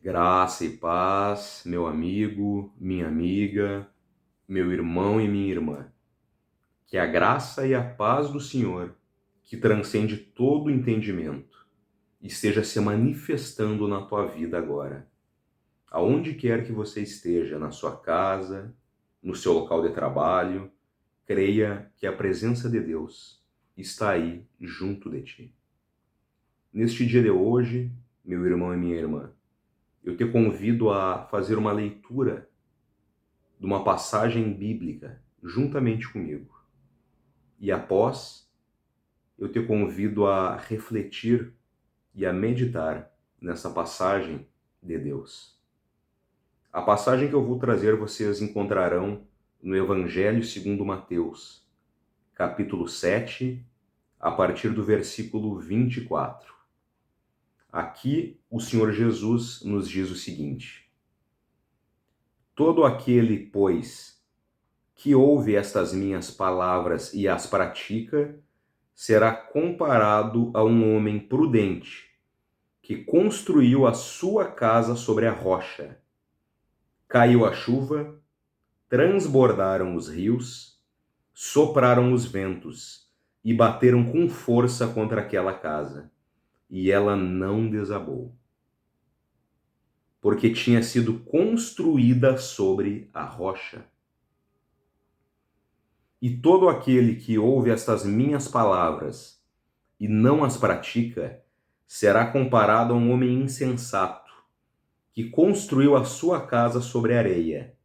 Graça e paz, meu amigo, minha amiga, meu irmão e minha irmã. Que a graça e a paz do Senhor, que transcende todo entendimento, esteja se manifestando na tua vida agora. Aonde quer que você esteja, na sua casa, no seu local de trabalho, creia que a presença de Deus está aí junto de ti. Neste dia de hoje, meu irmão e minha irmã, eu te convido a fazer uma leitura de uma passagem bíblica juntamente comigo. E após, eu te convido a refletir e a meditar nessa passagem de Deus. A passagem que eu vou trazer vocês encontrarão no Evangelho segundo Mateus, capítulo 7, a partir do versículo 24. Aqui o Senhor Jesus nos diz o seguinte: todo aquele, pois, que ouve estas minhas palavras e as pratica, será comparado a um homem prudente, que construiu a sua casa sobre a rocha. Caiu a chuva, transbordaram os rios, sopraram os ventos e bateram com força contra aquela casa, e ela não desabou, porque tinha sido construída sobre a rocha. E todo aquele que ouve estas minhas palavras e não as pratica, será comparado a um homem insensato, que construiu a sua casa sobre areia.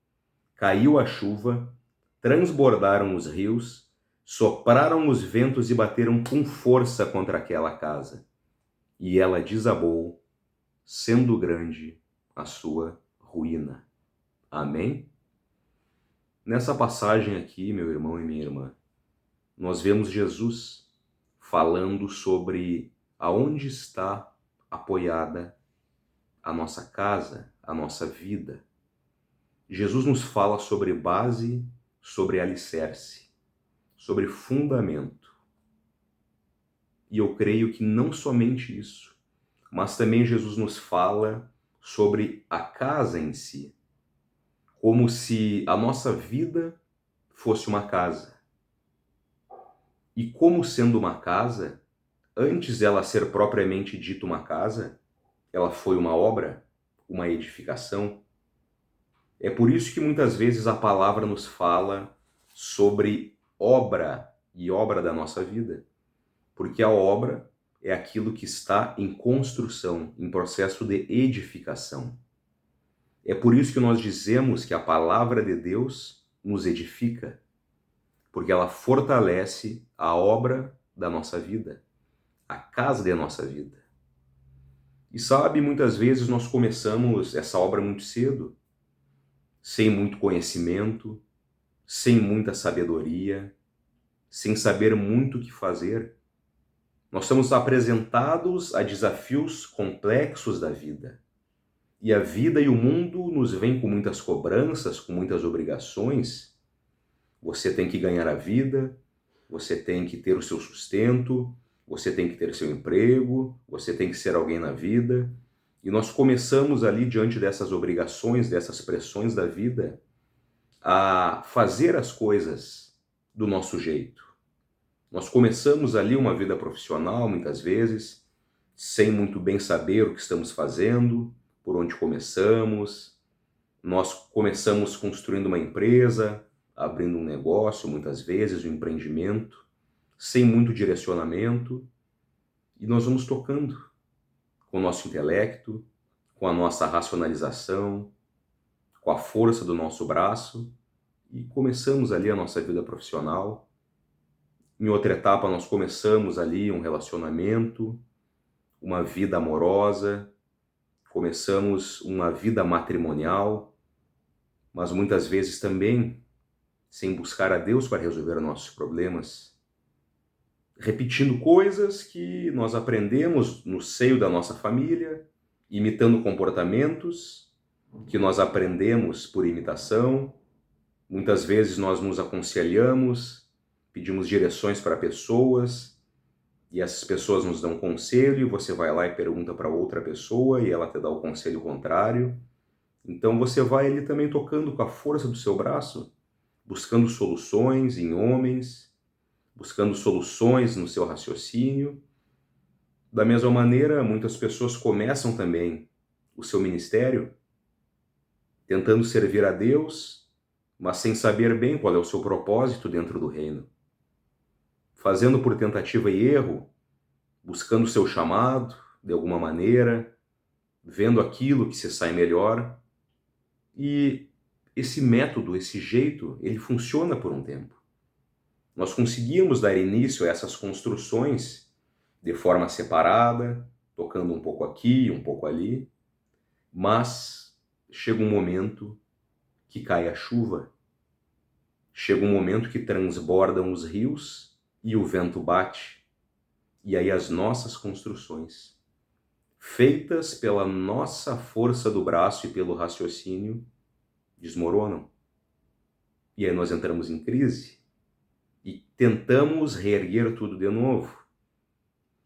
Caiu a chuva, transbordaram os rios, sopraram os ventos e bateram com força contra aquela casa. E ela desabou, sendo grande a sua ruína. Amém? Nessa passagem aqui, meu irmão e minha irmã, nós vemos Jesus falando sobre aonde está apoiada a nossa casa, a nossa vida. Jesus nos fala sobre base, sobre alicerce, sobre fundamento. E eu creio que não somente isso, mas também Jesus nos fala sobre a casa em si, como se a nossa vida fosse uma casa. E como sendo uma casa, antes dela ser propriamente dita uma casa, ela foi uma obra, uma edificação. É por isso que muitas vezes a palavra nos fala sobre obra e obra da nossa vida. Porque a obra é aquilo que está em construção, em processo de edificação. É por isso que nós dizemos que a palavra de Deus nos edifica, porque ela fortalece a obra da nossa vida, a casa da nossa vida. E sabe, muitas vezes nós começamos essa obra muito cedo, sem muito conhecimento, sem muita sabedoria, sem saber muito o que fazer. Nós somos apresentados a desafios complexos da vida. E a vida e o mundo nos vêm com muitas cobranças, com muitas obrigações. Você tem que ganhar a vida, você tem que ter o seu sustento, você tem que ter seu emprego, você tem que ser alguém na vida. E nós começamos ali, diante dessas obrigações, dessas pressões da vida, a fazer as coisas do nosso jeito. Nós começamos ali uma vida profissional, muitas vezes, sem muito bem saber o que estamos fazendo, por onde começamos. Nós começamos construindo uma empresa, abrindo um negócio, muitas vezes, um empreendimento, sem muito direcionamento, e nós vamos tocando com o nosso intelecto, com a nossa racionalização, com a força do nosso braço, e começamos ali a nossa vida profissional. Em outra etapa, nós começamos ali um relacionamento, uma vida amorosa, começamos uma vida matrimonial, mas muitas vezes também sem buscar a Deus para resolver nossos problemas, repetindo coisas que nós aprendemos no seio da nossa família, imitando comportamentos que nós aprendemos por imitação. Muitas vezes nós nos aconselhamos, pedimos direções para pessoas e essas pessoas nos dão conselho, e você vai lá e pergunta para outra pessoa, e ela te dá o conselho contrário. Então você vai ali também tocando com a força do seu braço, buscando soluções em homens, buscando soluções no seu raciocínio. Da mesma maneira, muitas pessoas começam também o seu ministério tentando servir a Deus, mas sem saber bem qual é o seu propósito dentro do reino. Fazendo por tentativa e erro, buscando o seu chamado de alguma maneira, vendo aquilo que se sai melhor. E esse método, esse jeito, ele funciona por um tempo. Nós conseguimos dar início a essas construções de forma separada, tocando um pouco aqui, um pouco ali, mas chega um momento que cai a chuva, chega um momento que transbordam os rios e o vento bate, e aí as nossas construções, feitas pela nossa força do braço e pelo raciocínio, desmoronam. E aí nós entramos em crise e tentamos reerguer tudo de novo.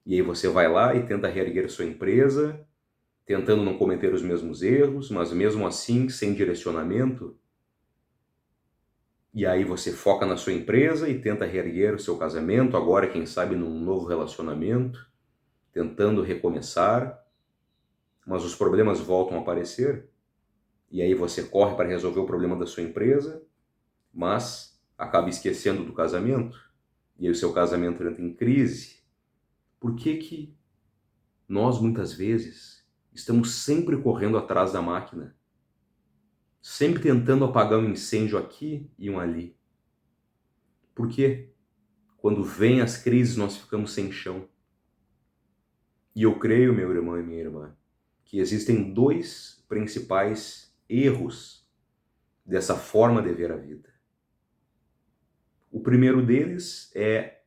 E aí você vai lá e tenta reerguer sua empresa, tentando não cometer os mesmos erros, mas mesmo assim sem direcionamento. E aí você foca na sua empresa e tenta reerguer o seu casamento, agora quem sabe num novo relacionamento, tentando recomeçar, mas os problemas voltam a aparecer. E aí você corre para resolver o problema da sua empresa, mas acaba esquecendo do casamento. E aí o seu casamento entra em crise. Por que nós, muitas vezes, estamos sempre correndo atrás da máquina? Sempre tentando apagar um incêndio aqui e um ali. Por quê? Quando vem as crises, nós ficamos sem chão. E eu creio, meu irmão e minha irmã, que existem dois principais erros dessa forma de ver a vida. O primeiro deles é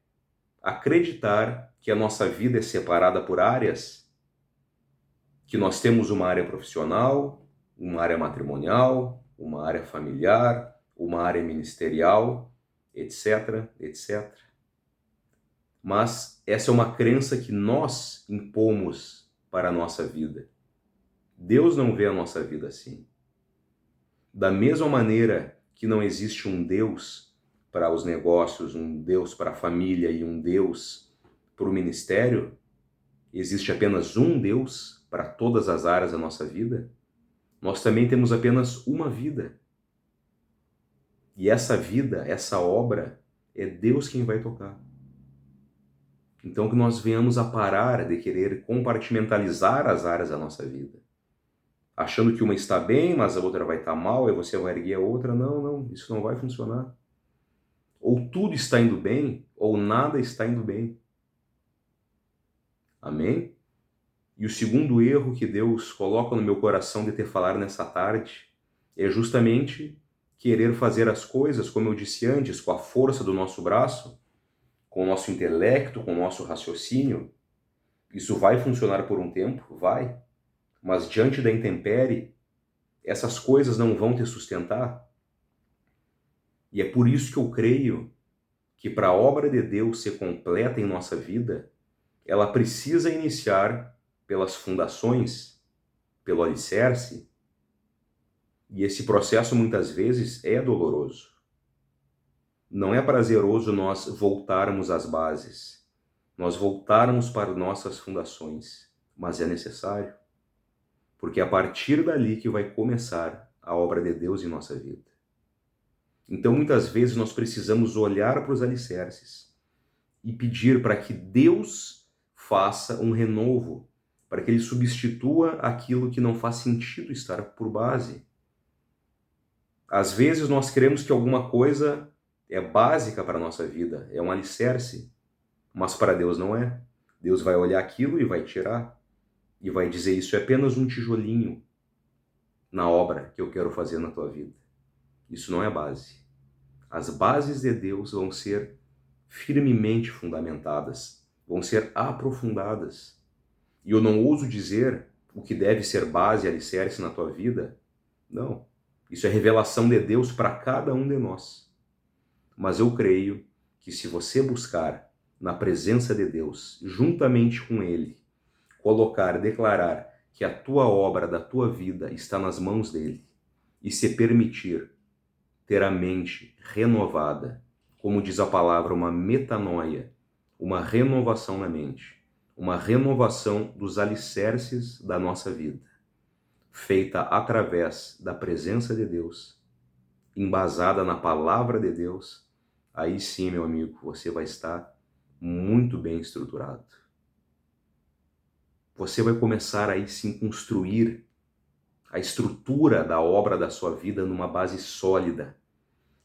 acreditar que a nossa vida é separada por áreas, que nós temos uma área profissional, uma área matrimonial, uma área familiar, uma área ministerial, etc, etc. Mas essa é uma crença que nós impomos para a nossa vida. Deus não vê a nossa vida assim. Da mesma maneira que não existe um Deus para os negócios, um Deus para a família e um Deus para o ministério, existe apenas um Deus para todas as áreas da nossa vida. Nós também temos apenas uma vida. E essa vida, essa obra, é Deus quem vai tocar. Então que nós venhamos a parar de querer compartimentalizar as áreas da nossa vida. Achando que uma está bem, mas a outra vai estar mal, e você vai erguer a outra. Não, não, isso não vai funcionar. Ou tudo está indo bem, ou nada está indo bem. Amém? E o segundo erro que Deus coloca no meu coração de te falar nessa tarde é justamente querer fazer as coisas, como eu disse antes, com a força do nosso braço, com o nosso intelecto, com o nosso raciocínio. Isso vai funcionar por um tempo? Vai. Mas diante da intempérie, essas coisas não vão te sustentar. E é por isso que eu creio que para a obra de Deus ser completa em nossa vida, ela precisa iniciar pelas fundações, pelo alicerce, e esse processo muitas vezes é doloroso. Não é prazeroso nós voltarmos às bases, nós voltarmos para nossas fundações, mas é necessário, porque é a partir dali que vai começar a obra de Deus em nossa vida. Então muitas vezes nós precisamos olhar para os alicerces e pedir para que Deus faça um renovo, para que Ele substitua aquilo que não faz sentido estar por base. Às vezes nós queremos que alguma coisa é básica para a nossa vida, é um alicerce, mas para Deus não é. Deus vai olhar aquilo e vai tirar, e vai dizer, isso é apenas um tijolinho na obra que eu quero fazer na tua vida. Isso não é base. As bases de Deus vão ser firmemente fundamentadas, vão ser aprofundadas. E eu não ouso dizer o que deve ser base e alicerce na tua vida. Não. Isso é revelação de Deus para cada um de nós. Mas eu creio que se você buscar na presença de Deus, juntamente com Ele, declarar que a tua obra da tua vida está nas mãos dele e se permitir ter a mente renovada, como diz a palavra, uma metanoia, uma renovação na mente, uma renovação dos alicerces da nossa vida, feita através da presença de Deus, embasada na palavra de Deus, aí sim, meu amigo, você vai estar muito bem estruturado. Você vai começar aí sim construir a estrutura da obra da sua vida numa base sólida.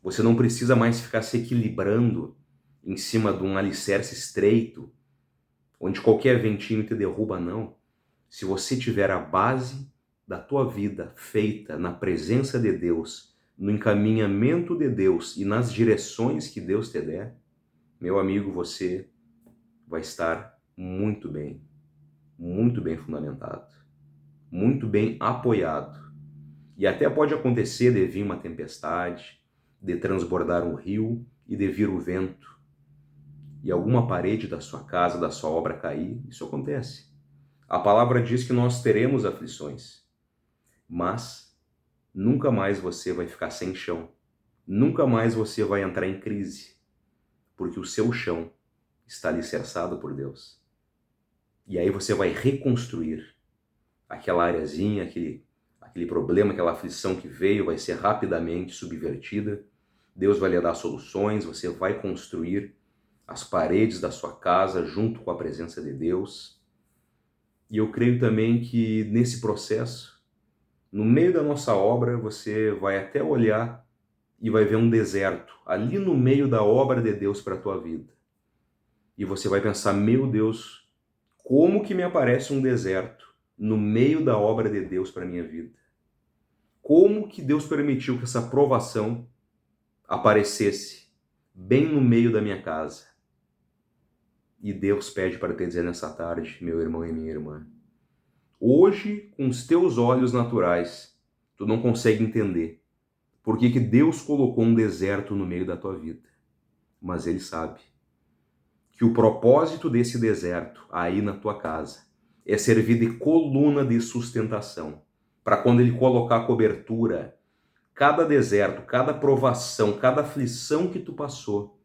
Você não precisa mais ficar se equilibrando em cima de um alicerce estreito, onde qualquer ventinho te derruba, não. Se você tiver a base da tua vida feita na presença de Deus, no encaminhamento de Deus e nas direções que Deus te der, meu amigo, você vai estar muito bem fundamentado, muito bem apoiado. E até pode acontecer de vir uma tempestade, de transbordar um rio e de vir o vento, e alguma parede da sua casa, da sua obra cair. Isso acontece. A palavra diz que nós teremos aflições, mas nunca mais você vai ficar sem chão. Nunca mais você vai entrar em crise, porque o seu chão está alicerçado por Deus. E aí você vai reconstruir aquela areazinha, aquele problema, aquela aflição que veio, vai ser rapidamente subvertida. Deus vai lhe dar soluções, você vai construir as paredes da sua casa junto com a presença de Deus. E eu creio também que nesse processo, no meio da nossa obra, você vai até olhar e vai ver um deserto ali no meio da obra de Deus para a tua vida. E você vai pensar, meu Deus, como que me aparece um deserto no meio da obra de Deus para a minha vida? Como que Deus permitiu que essa provação aparecesse bem no meio da minha casa? E Deus pede para te dizer nessa tarde, meu irmão e minha irmã, hoje, com os teus olhos naturais, tu não consegue entender por que Deus colocou um deserto no meio da tua vida. Mas Ele sabe que o propósito desse deserto aí na tua casa é servir de coluna de sustentação, para quando Ele colocar a cobertura, cada deserto, cada provação, cada aflição que tu passou,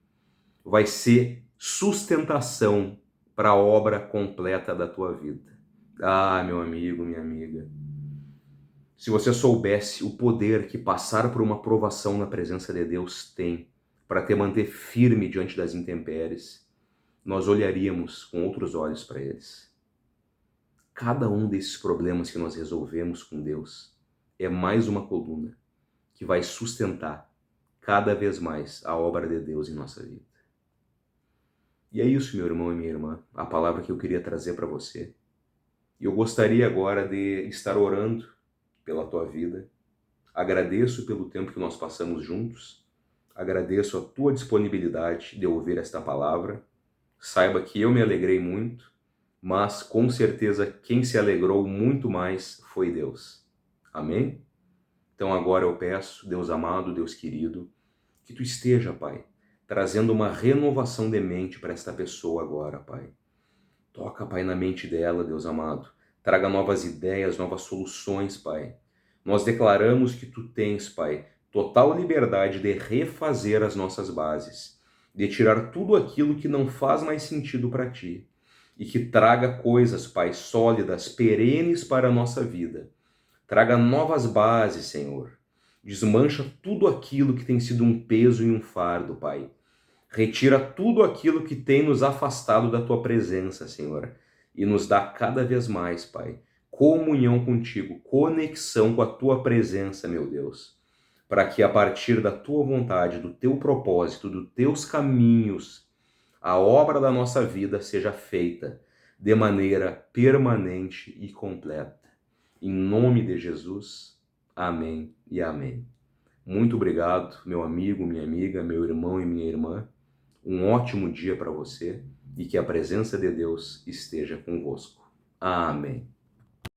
vai ser sustentação para a obra completa da tua vida. Ah, meu amigo, minha amiga, se você soubesse o poder que passar por uma provação na presença de Deus tem para te manter firme diante das intempéries, nós olharíamos com outros olhos para eles. Cada um desses problemas que nós resolvemos com Deus é mais uma coluna que vai sustentar cada vez mais a obra de Deus em nossa vida. E é isso, meu irmão e minha irmã, a palavra que eu queria trazer para você. E eu gostaria agora de estar orando pela tua vida. Agradeço pelo tempo que nós passamos juntos. Agradeço a tua disponibilidade de ouvir esta palavra. Saiba que eu me alegrei muito, mas com certeza quem se alegrou muito mais foi Deus. Amém? Então agora eu peço, Deus amado, Deus querido, que tu esteja, Pai, trazendo uma renovação de mente para esta pessoa agora, Pai. Toca, Pai, na mente dela, Deus amado. Traga novas ideias, novas soluções, Pai. Nós declaramos que tu tens, Pai, total liberdade de refazer as nossas bases, de tirar tudo aquilo que não faz mais sentido para ti e que traga coisas, Pai, sólidas, perenes para a nossa vida. Traga novas bases, Senhor. Desmancha tudo aquilo que tem sido um peso e um fardo, Pai. Retira tudo aquilo que tem nos afastado da tua presença, Senhor, e nos dá cada vez mais, Pai, comunhão contigo, conexão com a tua presença, meu Deus, para que a partir da tua vontade, do teu propósito, dos teus caminhos, a obra da nossa vida seja feita de maneira permanente e completa. Em nome de Jesus, amém e amém. Muito obrigado, meu amigo, minha amiga, meu irmão e minha irmã. Um ótimo dia para você e que a presença de Deus esteja convosco. Amém.